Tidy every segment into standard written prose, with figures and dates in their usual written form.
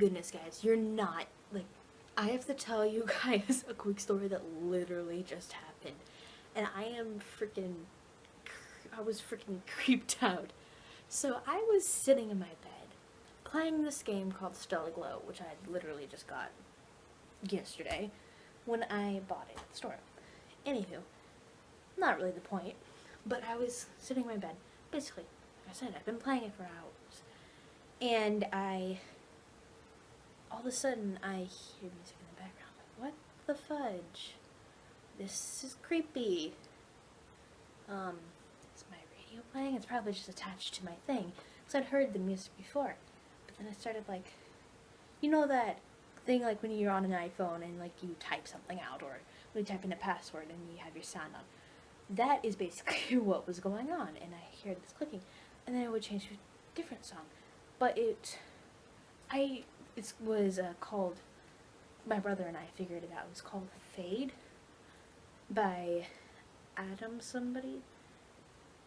goodness, guys, you're not, like, I have to tell you guys a quick story that literally just happened. And I was freaking creeped out. So I was sitting in my bed playing this game called Stellar Glow, which I literally just got yesterday when I bought it at the store. Anywho, not really the point, but I was sitting in my bed. Basically, like I said, I've been playing it for hours. And all of a sudden, I hear music in the background. I'm like, what the fudge? This is creepy. Is my radio playing? It's probably just attached to my thing, because I'd heard the music before. But then I started, like, you know that thing, like, when you're on an iPhone and, like, you type something out, or when you type in a password and you have your sound on. That is basically what was going on, and I heard this clicking, and then it would change to a different song. But it was called, my brother and I figured it out, it was called Fade by Adam somebody.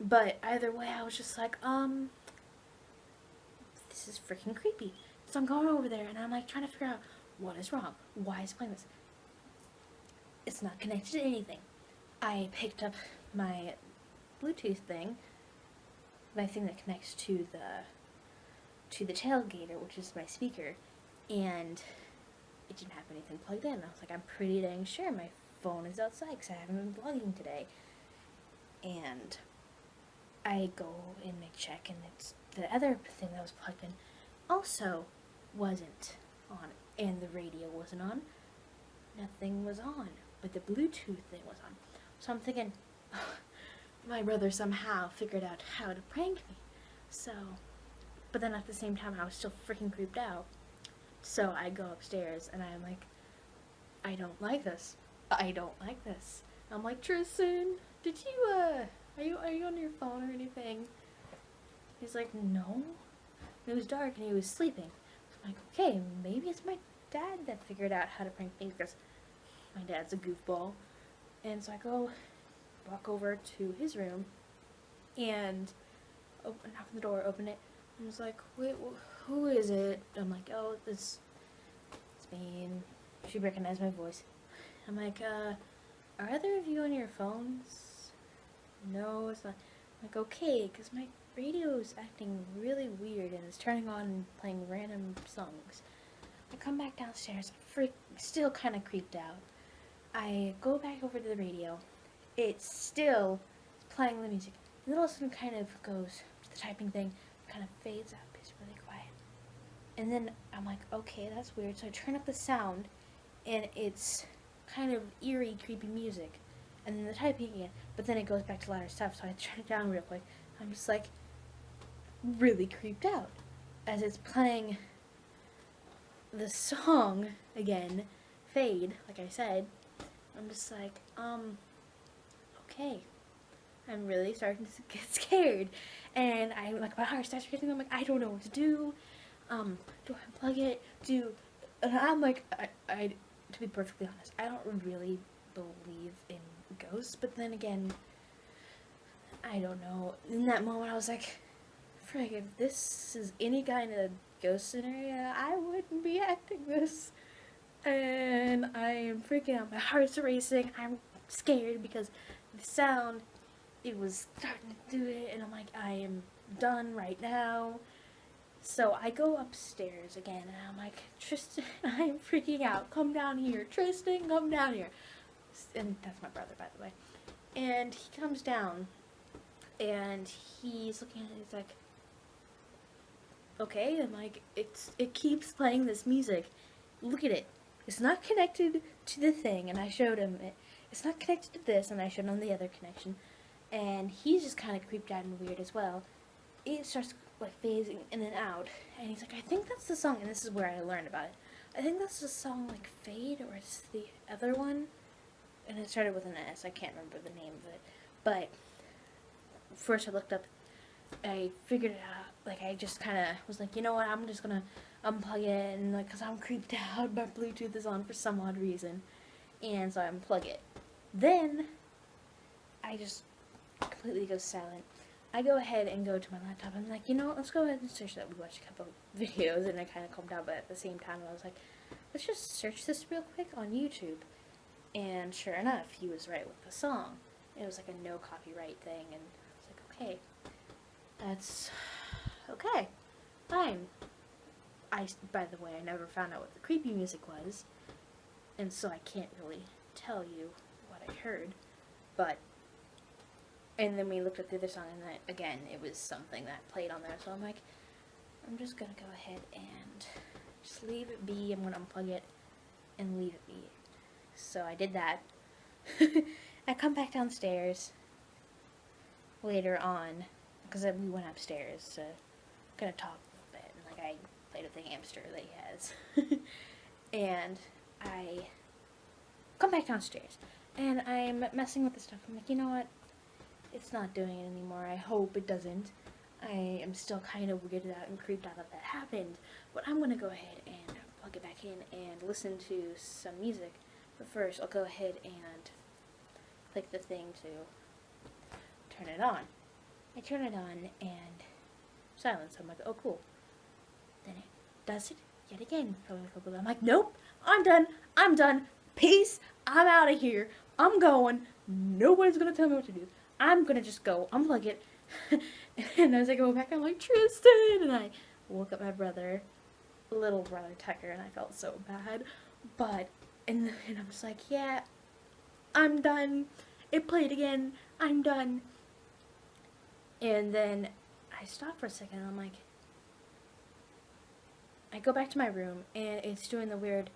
But either way, I was just like, this is freaking creepy. So I'm going over there, and I'm like trying to figure out what is wrong. Why is it playing this? It's not connected to anything. I picked up my Bluetooth thing, my thing that connects to the tailgater, which is my speaker, and it didn't have anything plugged in. I was like, I'm pretty dang sure my phone is outside because I haven't been vlogging today. And I go and I check, and it's the other thing that was plugged in also wasn't on, and the radio wasn't on. Nothing was on, but the Bluetooth thing was on. So I'm thinking, my brother somehow figured out how to prank me. So, but then at the same time, I was still freaking creeped out. So I go upstairs, and I'm like, I don't like this. I don't like this. I'm like, Tristan, did you, are you on your phone or anything? He's like, no. And it was dark, and he was sleeping. So I'm like, okay, maybe it's my dad that figured out how to prank me, because my dad's a goofball. And so I walk over to his room, and knock on the door, open it, and I was like, wait, who is it? I'm like, oh, it's me, and she recognized my voice. I'm like, are either of you on your phones? No, it's not. I'm like, okay, because my radio is acting really weird, and it's turning on and playing random songs. I come back downstairs, still kind of creeped out. I go back over to the radio. It's still playing the music. And then all of a sudden kind of goes to the typing thing, kind of fades out, it's really quiet. And then I'm like, okay, that's weird. So I turn up the sound, and it's kind of eerie, creepy music. And then the typing again, but then it goes back to louder stuff, so I turn it down real quick. I'm just like, really creeped out as it's playing the song again, Fade, like I said. I'm just like, okay. I'm really starting to get scared. And I'm like, my heart starts racing. I'm like, I don't know what to do. Do I unplug it? And I'm like, I to be perfectly honest, I don't really believe in ghosts, but then again, I don't know. In that moment, I was like, frig, if this is any kind of ghost scenario, I wouldn't be acting this. And I am freaking out. My heart's racing. I'm scared because the sound, it was starting to do it, and I'm like, I am done right now. So I go upstairs again, and I'm like, Tristan, I am freaking out. Come down here. Tristan, come down here. And that's my brother, by the way. And he comes down, and he's looking at it, he's like, okay, and like, it keeps playing this music. Look at it. It's not connected to the thing, and I showed him it. It's not connected to this, and I showed him the other connection. And he's just kind of creeped out and weird as well. It starts like phasing in and out, and he's like, I think that's the song, and this is where I learned about it. I think that's the song like Fade, or it's the other one, and it started with an S. I can't remember the name of it, but first I looked up, I figured it out. Like, I just kind of was like, you know what, I'm just gonna unplug it, and like, cause I'm creeped out, my Bluetooth is on for some odd reason, and so I unplug it. Then I just completely go silent. I go ahead and go to my laptop. I'm like, you know what, let's go ahead and search that. We watched a couple videos and I kind of calmed down, but at the same time I was like, let's just search this real quick on YouTube. And sure enough, he was right with the song. It was like a no copyright thing, and I was like, okay, that's okay, fine. By the way, I never found out what the creepy music was, and so I can't really tell you what I heard, but, and then we looked at the other song, and again, it was something that played on there, so I'm like, I'm just gonna go ahead and just leave it be. I'm gonna unplug it and leave it be. So I did that. I come back downstairs later on, because we went upstairs to kind of talk a little bit, and like I played with the hamster that he has. And I come back downstairs, and I'm messing with the stuff. I'm like, you know what? It's not doing it anymore. I hope it doesn't. I am still kind of weirded out and creeped out that that happened, but I'm going to go ahead and plug it back in and listen to some music. But first, I'll go ahead and click the thing to turn it on. I turn it on and silence. I'm like, oh cool. Then it does it yet again. I'm like, nope, I'm done, peace, I'm out of here, I'm going, nobody's gonna tell me what to do. I'm gonna just go, unplug it. And as I go back, I'm like, Tristan, and I woke up my brother, little brother Tucker, and I felt so bad. But, and I'm just like, yeah, I'm done. It played again, I'm done. And then I stop for a second, and I'm like, I go back to my room, and it's doing the weird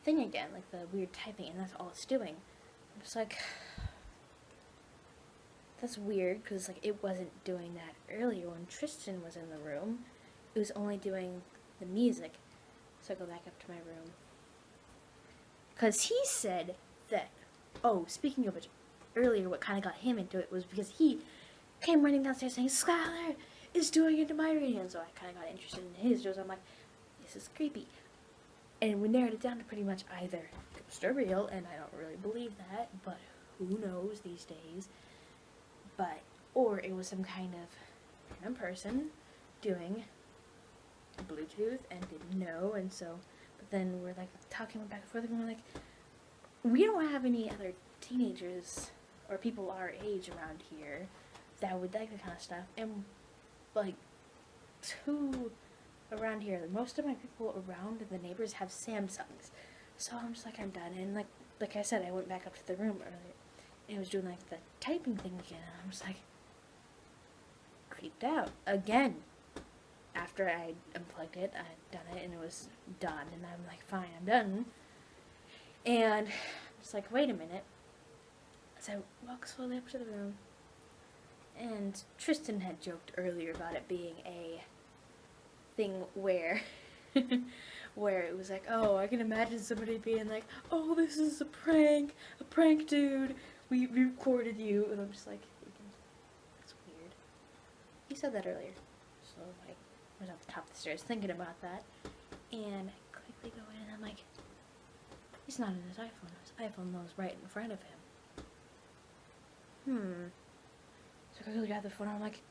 thing again, like the weird typing, and that's all it's doing. I'm just like, that's weird, because like it wasn't doing that earlier when Tristan was in the room. It was only doing the music. So I go back up to my room, because he said that, oh, speaking of which, earlier what kind of got him into it was because he came running downstairs saying, Skylar is doing it to my radio, and so I kind of got interested in his shows. I'm like, this is creepy. And we narrowed it down to pretty much either ghost or real, and I don't really believe that, but who knows these days. But, or it was some kind of random person doing Bluetooth and didn't know, and so, but then we're like talking back and forth, and we're like, we don't have any other teenagers or people our age around here that would like that kind of stuff, and like, two around here, most of my people around the neighbors have Samsungs, so I'm just like, I'm done. And like I said, I went back up to the room earlier, and it was doing like the typing thing again, and I'm just like, creeped out again. After I unplugged it, I had done it, and it was done, and I'm like, fine, I'm done. And I'm just like, wait a minute. So I walk slowly up to the room, and Tristan had joked earlier about it being a thing where where it was like, oh, I can imagine somebody being like, oh, this is a prank dude, we recorded you, and I'm just like, that's weird. He said that earlier, so I was at the top of the stairs thinking about that, and I quickly go in, and I'm like, he's not in his iPhone was right in front of him. So I quickly grab the phone, and I'm like,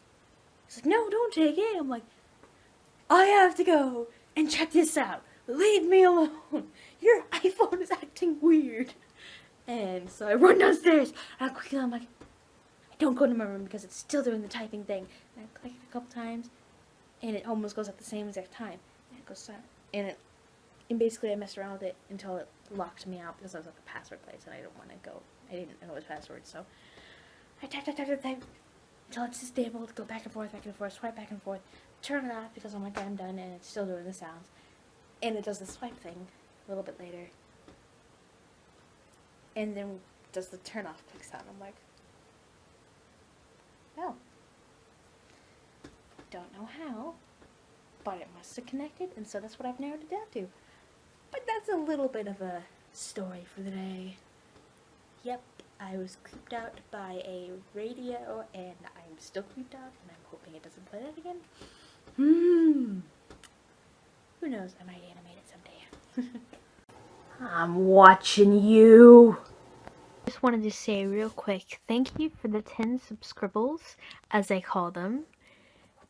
he's like, no, don't take it. I'm like, I have to go and check this out. Leave me alone. Your iPhone is acting weird. And so I run downstairs, and I'm like, I don't go to my room because it's still doing the typing thing. And I click it a couple times, and it almost goes at the same exact time. And it goes silent. And basically I messed around with it until it locked me out because I was at the password place, and I didn't want to go. I didn't know his password, so I type until it's disabled, go back and forth, swipe back and forth, turn it off because I'm like, I'm done, and it's still doing the sounds. And it does the swipe thing a little bit later. And then does the turn off click sound. I'm like, oh. Don't know how, but it must have connected, and so that's what I've narrowed it down to. But that's a little bit of a story for the day. Yep, I was creeped out by a radio, and I'm still creeped out, and I'm hoping it doesn't play that again. Who knows, I might animate it someday. I'm watching you. just wanted to say real quick, thank you for the 10 subscribbles, as I call them.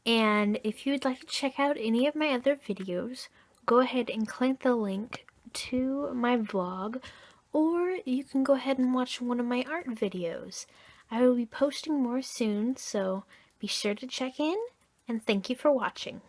And if you'd like to check out any of my other videos, go ahead and click the link to my vlog, or you can go ahead and watch one of my art videos. I will be posting more soon, so be sure to check in, and thank you for watching.